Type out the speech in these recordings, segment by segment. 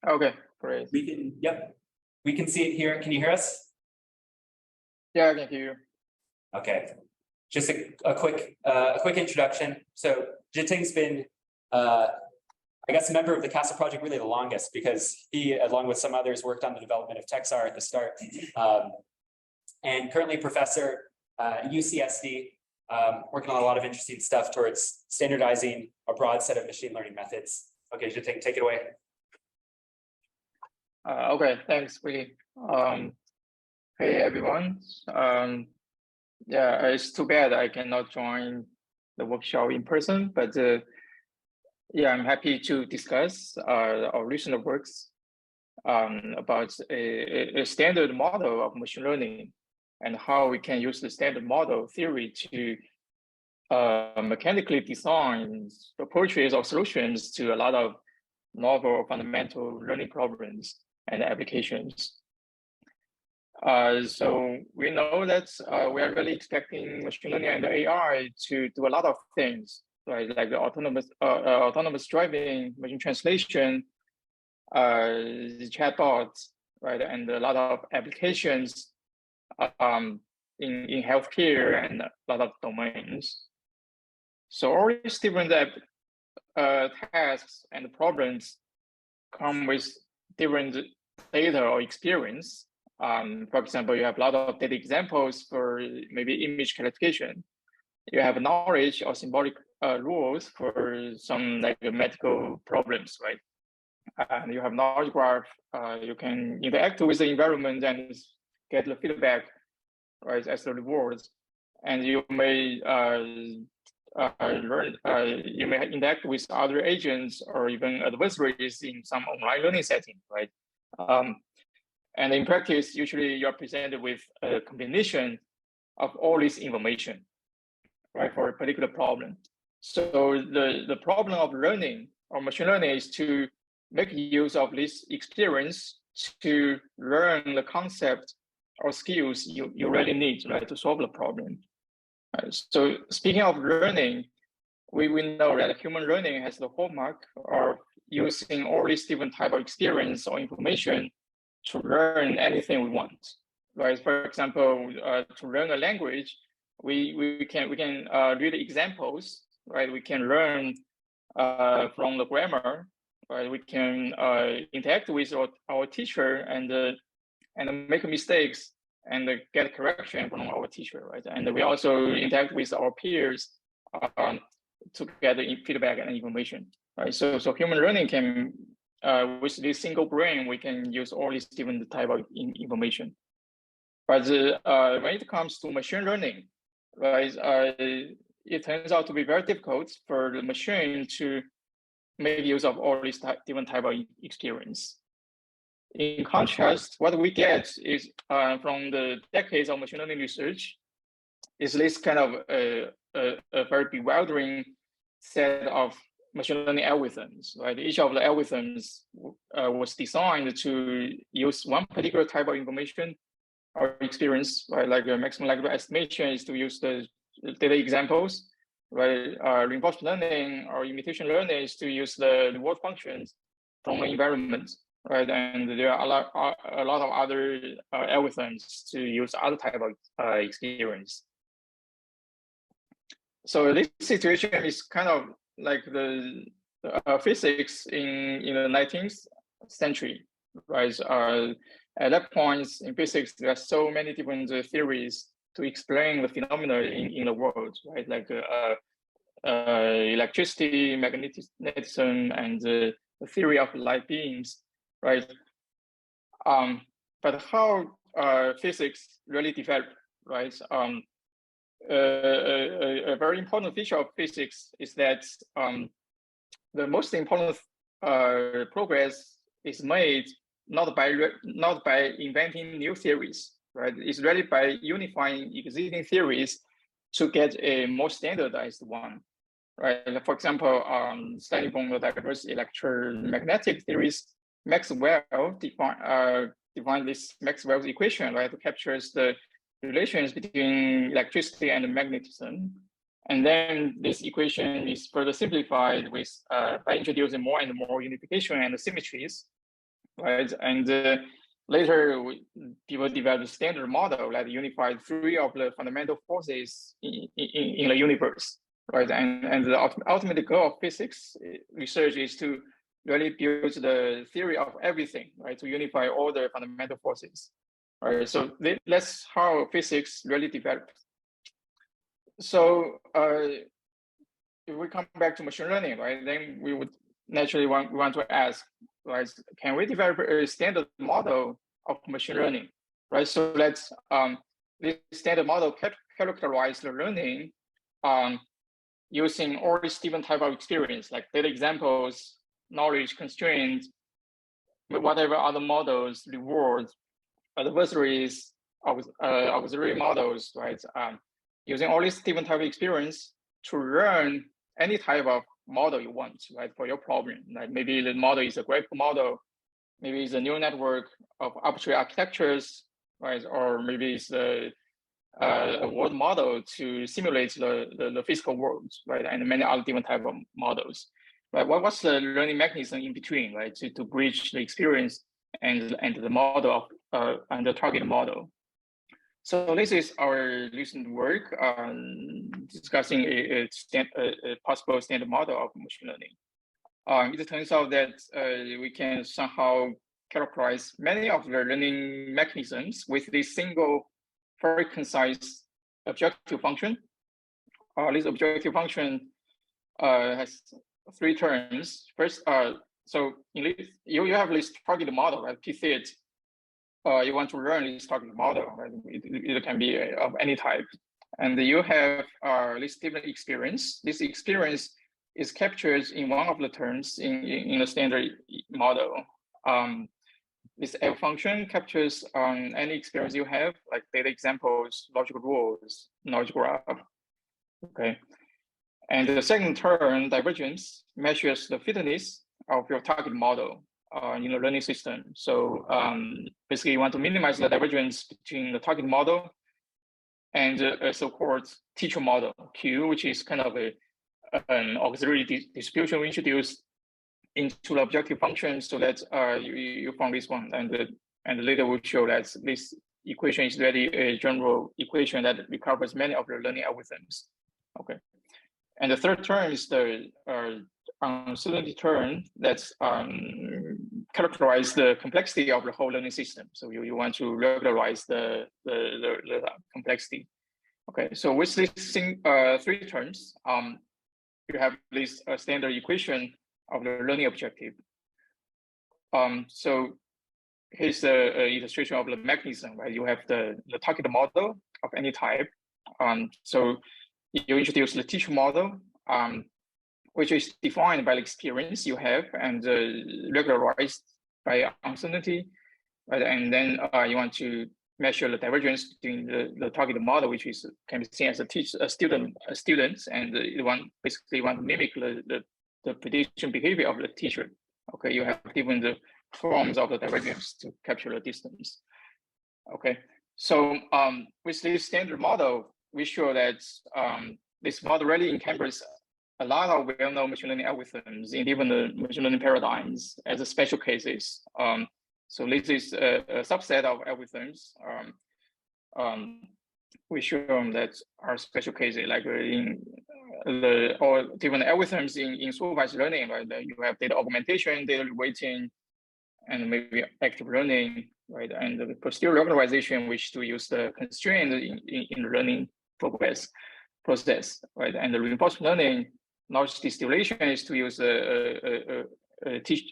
Okay, great. Yep, we can see it here. Can you hear us? Yeah, I can hear you. Okay, just a quick introduction. So Zhiting's been, I guess, a member of the CASA project really the longest, because he, along with some others, worked on the development of TexR at the start, and currently professor at UCSD, working on a lot of interesting stuff towards standardizing a broad set of machine learning methods. Okay, Zhiting, take it away. Okay, thanks, Willie. Hey, everyone. Yeah, it's too bad I cannot join the workshop in person, but yeah, I'm happy to discuss our recent works about a standard model of machine learning and how we can use the standard model theory to mechanically design approaches or solutions to a lot of novel fundamental learning problems and applications. So we know that we are really expecting machine learning and AI to do a lot of things, right? Like the autonomous driving, machine translation, the chatbots, right? And a lot of applications in healthcare and a lot of domains. So all these different tasks and problems come with different data or experience. For example, you have a lot of data examples for maybe image classification. You have knowledge or symbolic rules for some like medical problems, right? And you have knowledge graph. You can interact with the environment and get the feedback, right, as the rewards. And you may you may interact with other agents or even adversaries in some online learning setting, right? And in practice, usually you're presented with a combination of all this information, right, for a particular problem. So the problem of learning or machine learning is to make use of this experience to learn the concept or skills you really need, right, to solve the problem. So speaking of learning, we know that human learning has the hallmark of using all these different type of experience or information to learn anything we want, right? For example, to learn a language, we can read examples, right? We can learn from the grammar, right? We can interact with our teacher and make mistakes and get correction from our teacher, right? And we also interact with our peers to get feedback and information, right? So human learning can, with this single brain, we can use all these different type of information. But when it comes to machine learning, right, it turns out to be very difficult for the machine to make use of all these different type of experience. In contrast, what we get is from the decades of machine learning research is this kind of a very bewildering set of machine learning algorithms, right? Each of the algorithms was designed to use one particular type of information or experience, right? Like a maximum likelihood estimation is to use the data examples, right? Reinforcement learning or imitation learning is to use the reward functions from the environment, right? And there are a lot of other algorithms to use other type of experience. So this situation is kind of like the physics in the 19th century, right? At that point in physics, there are so many different theories to explain the phenomena in the world, right? Like electricity, magnetism, and the theory of light beams, right? But how physics really developed, right? A very important feature of physics is that the most important progress is made not by inventing new theories, right? It's really by unifying existing theories to get a more standardized one, right? For example, starting from the diverse electromagnetic theories, Maxwell defined this Maxwell's equation, right? That captures the relations between electricity and magnetism. And then this equation is further simplified with by introducing more and more unification and symmetries. right? And later, people developed a standard model that unified three of the fundamental forces in the universe, right? And the ultimate goal of physics research is to really build the theory of everything, right? To unify all the fundamental forces, right? So that's how physics really developed. So if we come back to machine learning, right, then we would naturally want to ask, right, can we develop a standard model of machine learning, right? So let's this standard model characterize the learning using all these different type of experience, like data examples, knowledge constraints, whatever other models, rewards, adversaries, auxiliary models, right? Using all these different type of experience to learn any type of model you want, right, for your problem. Like maybe the model is a graphical model, maybe it's a neural network of arbitrary architectures, right? Or maybe it's a world model to simulate the physical world, right? And many other different type of models, right? What's the learning mechanism in between, right? To bridge the experience and the model of and the target model. So this is our recent work discussing a possible standard model of machine learning. It turns out that we can somehow characterize many of the learning mechanisms with this single, very concise objective function. This objective function has three terms. First, so in this, you have this target model, right? P-fit. You want to learn this target model, right? It can be of any type. And you have this different experience. This experience is captured in one of the terms in the standard model. This F function captures any experience you have, like data examples, logical rules, knowledge graph. Okay. And the second term, divergence, measures the fitness of your target model in the learning system. So basically, you want to minimize the divergence between the target model and a so-called teacher model, Q, which is kind of an auxiliary distribution we introduced into the objective function, so that you found this one, and later we'll show that this equation is really a general equation that recovers many of the learning algorithms. Okay, and the third term is the uncertainty term that's characterize the complexity of the whole learning system. So you want to regularize the complexity. Okay, so with these three terms, you have this standard equation of the learning objective. So here's the illustration of the mechanism, right? You have the target model of any type. So you introduce the teacher model, which is defined by the experience you have and regularized by uncertainty, right? And then you want to measure the divergence between the target model, which is can be seen as a student, and you basically want to mimic the prediction behavior of the teacher. Okay, you have different forms of the divergence to capture the distance. Okay, so with this standard model, we show that this model really encompasses a lot of well-known machine learning algorithms in different machine learning paradigms as a special cases. So this is a subset of algorithms. We show them that are special cases, like in all different algorithms in supervised learning, right? You have data augmentation, data reweighting, and maybe active learning, right? And the posterior regularization, which to use the constraint in the learning process, right? And the reinforcement learning, knowledge distillation is to use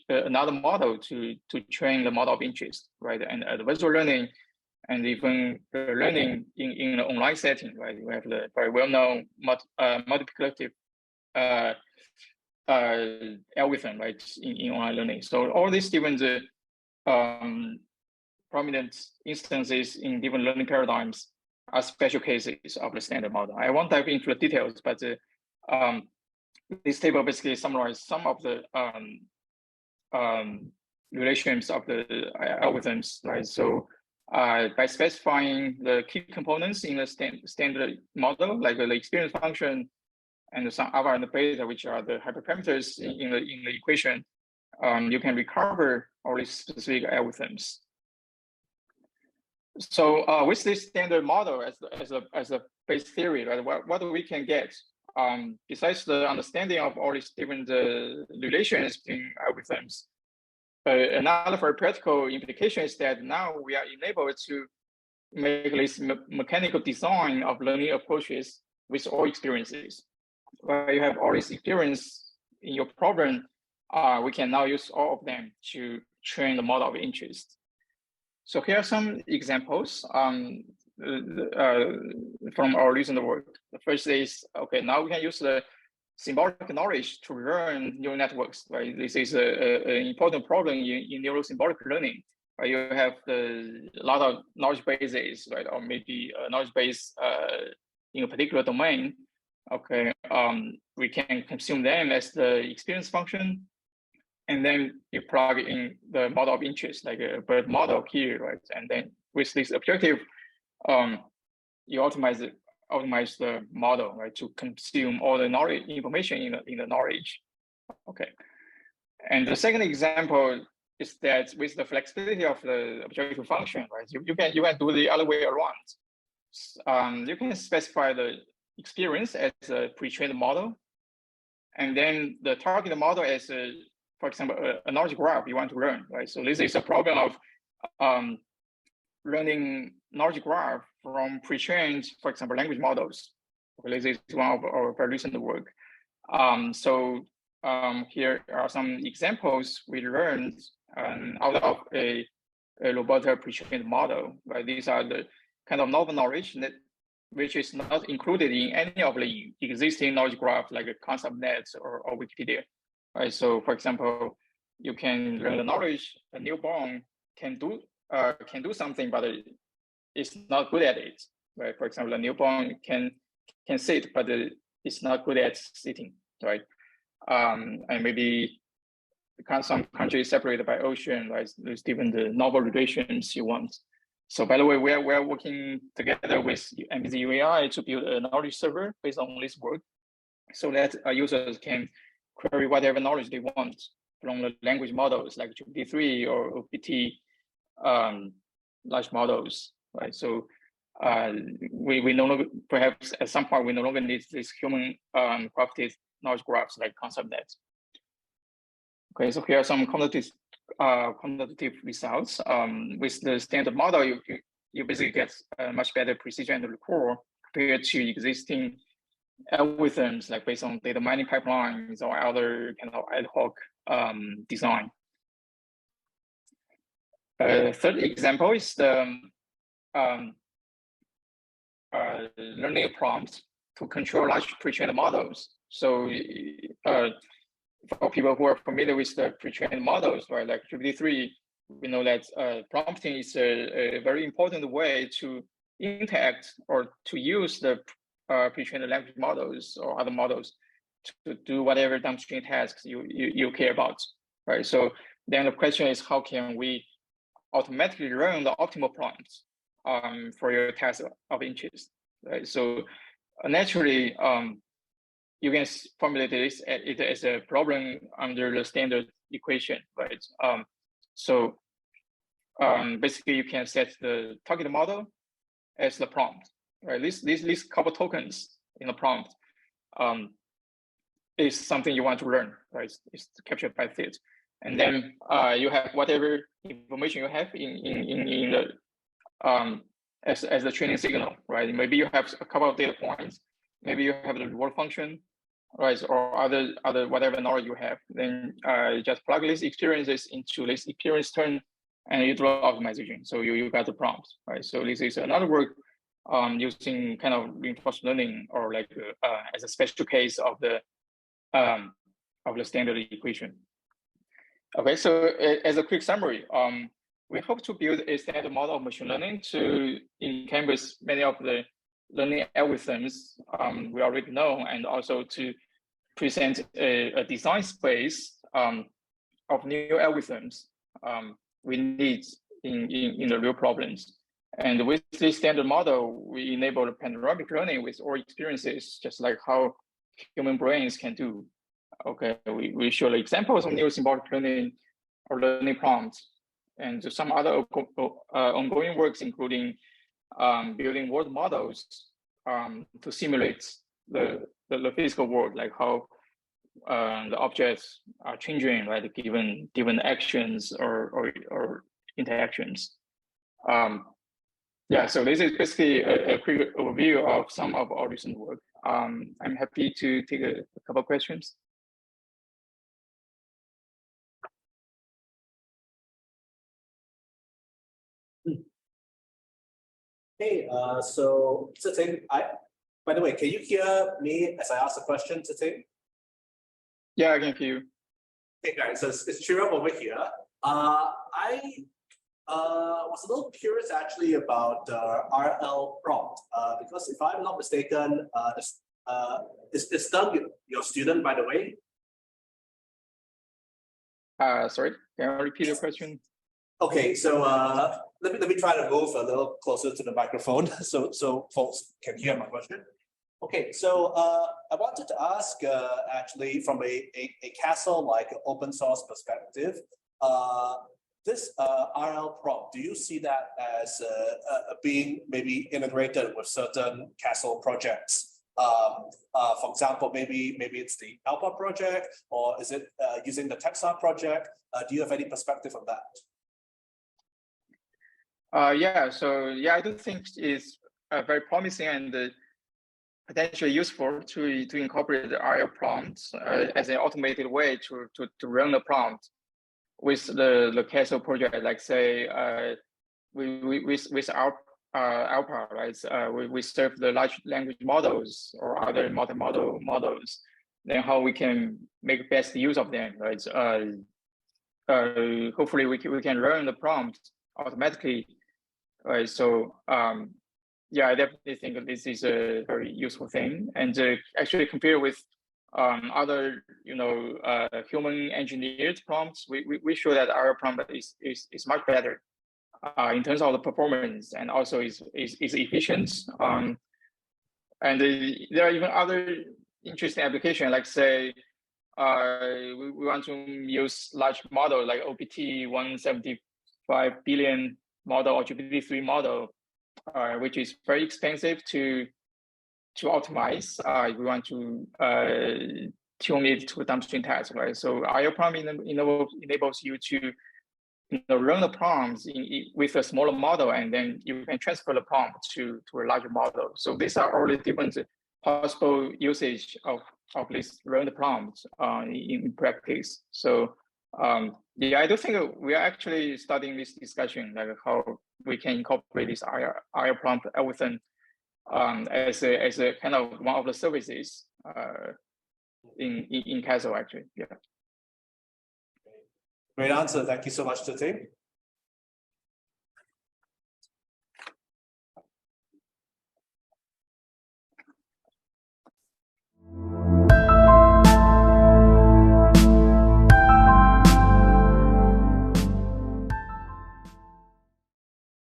another model to train the model of interest, right? And adversarial learning, and even learning in the online setting, right? You have the very well-known multiplicative algorithm, right, in online learning. So all these different prominent instances in different learning paradigms are special cases of the standard model. I won't dive into the details, but this table basically summarizes some of the relations of the algorithms, right? So by specifying the key components in the standard model, like the experience function and some alpha and beta, which are the hyperparameters in the equation, you can recover all these specific algorithms. So with this standard model as a base theory, right? What we can get besides the understanding of all these different relations between algorithms, another very practical implication is that now we are enabled to make this mechanical design of learning approaches with all experiences. Where you have all this experience in your problem, we can now use all of them to train the model of interest. So here are some examples from our recent work. The first is, okay, now we can use the symbolic knowledge to learn neural networks, right? This is an important problem in neurosymbolic learning. Right? You have a lot of knowledge bases, right? Or maybe a knowledge base in a particular domain. Okay, we can consume them as the experience function, and then you plug in the model of interest, like a bird model here, right? And then with this objective, you optimize the model, right, to consume all the knowledge information in the knowledge. Okay, and the second example is that with the flexibility of the objective function, right, you can do the other way around. You can specify the experience as a pre-trained model, and then the target model as for example, a knowledge graph you want to learn, right? So this is a problem of learning knowledge graph from pre-trained, for example, language models. Okay, this is one of our very recent work. Here are some examples we learned out of a robotic pre-trained model, right? These are the kind of novel knowledge which is not included in any of the existing knowledge graph, like a ConceptNet or Wikipedia. Right, so for example, you can learn the knowledge a newborn can do something, but it's not good at it. Right, for example, a newborn can sit, but it's not good at sitting. Right, and maybe some countries separated by ocean. Right, there's even the novel relations you want. So by the way, we're working together with MBZUAI to build a knowledge server based on this work, so that users can query whatever knowledge they want from the language models like GPT-3 or OPT large models, right? So we no longer, perhaps at some point, we no longer need this human crafted knowledge graphs like ConceptNet. Okay, so here are some quantitative results. With the standard model, you basically get much better precision and recall compared to existing algorithms, like based on data mining pipelines or other kind of ad hoc design. Third example is the learning prompts to control large pre-trained models. So for people who are familiar with the pre-trained models, right, like GPT-3, we know that prompting is a very important way to interact or to use the pre-trained language models or other models to do whatever downstream tasks you care about, right? So then the question is, how can we automatically learn the optimal prompts for your task of interest, right? So naturally, you can formulate this as a problem under the standard equation, right? Basically, you can set the target model as the prompt, right? These couple tokens in the prompt is something you want to learn, right? It's captured by fit, and then you have whatever information you have in the as the training signal, right? Maybe you have a couple of data points, maybe you have the reward function, right? Or other whatever knowledge you have. Then you just plug these experiences into this experience turn, and you do optimization. So you got the prompt, right? So this is another work using kind of reinforcement learning, or like as a special case of the standard equation. Okay, so as a quick summary, we hope to build a standard model of machine learning to encompass many of the learning algorithms we already know, and also to present a design space of new algorithms we need in the real problems. And with this standard model, we enable panoramic learning with all experiences, just like how human brains can do. Okay, we show examples of new symbolic learning or learning prompts, and some other ongoing works, including building world models to simulate the physical world, like how the objects are changing, right, given actions or interactions. Yeah, so this is basically a quick overview of some of our recent work. I'm happy to take a couple of questions. Hey, so Zhiting, by the way, can you hear me as I ask a question, Zhiting? Yeah, I can hear you. Hey guys, so it's Chirap over here. I was a little curious actually about the RL prompt, because if I'm not mistaken, is Doug your student, by the way? Sorry, can I repeat your question? Okay, so let me try to move a little closer to the microphone so folks can hear my question. Okay, so I wanted to ask actually from a castle like open source perspective, this RL prompt, do you see that as being maybe integrated with certain castle projects? For example, maybe it's the Alpha project, or is it using the Texar project? Do you have any perspective on that? Yeah, so yeah, I do think it's very promising and potentially useful to incorporate the RL prompts as an automated way to run the prompt with the castle project. Like say, with our Alpha, right? We serve the large language models or other multimodal models. Then how we can make best use of them, right? Hopefully we can run the prompt automatically. Right, so yeah, I definitely think that this is a very useful thing, and actually compared with other, human engineered prompts, we show that our prompt is much better in terms of the performance, and also is efficient. And there are even other interesting applications, like say we want to use large model like OPT 175 billion model or GPT-3 model, which is very expensive to optimize. We want to tune it to a downstream task, right? So IO prompt enables you to run the prompts with a smaller model, and then you can transfer the prompt to a larger model. So these are all the different possible usage of this run the prompts in practice. So yeah, I do think we are actually starting this discussion, like how we can incorporate this IR prompt algorithm as a kind of one of the services in Castle, actually. Yeah. Great answer. Thank you so much, Zhiting.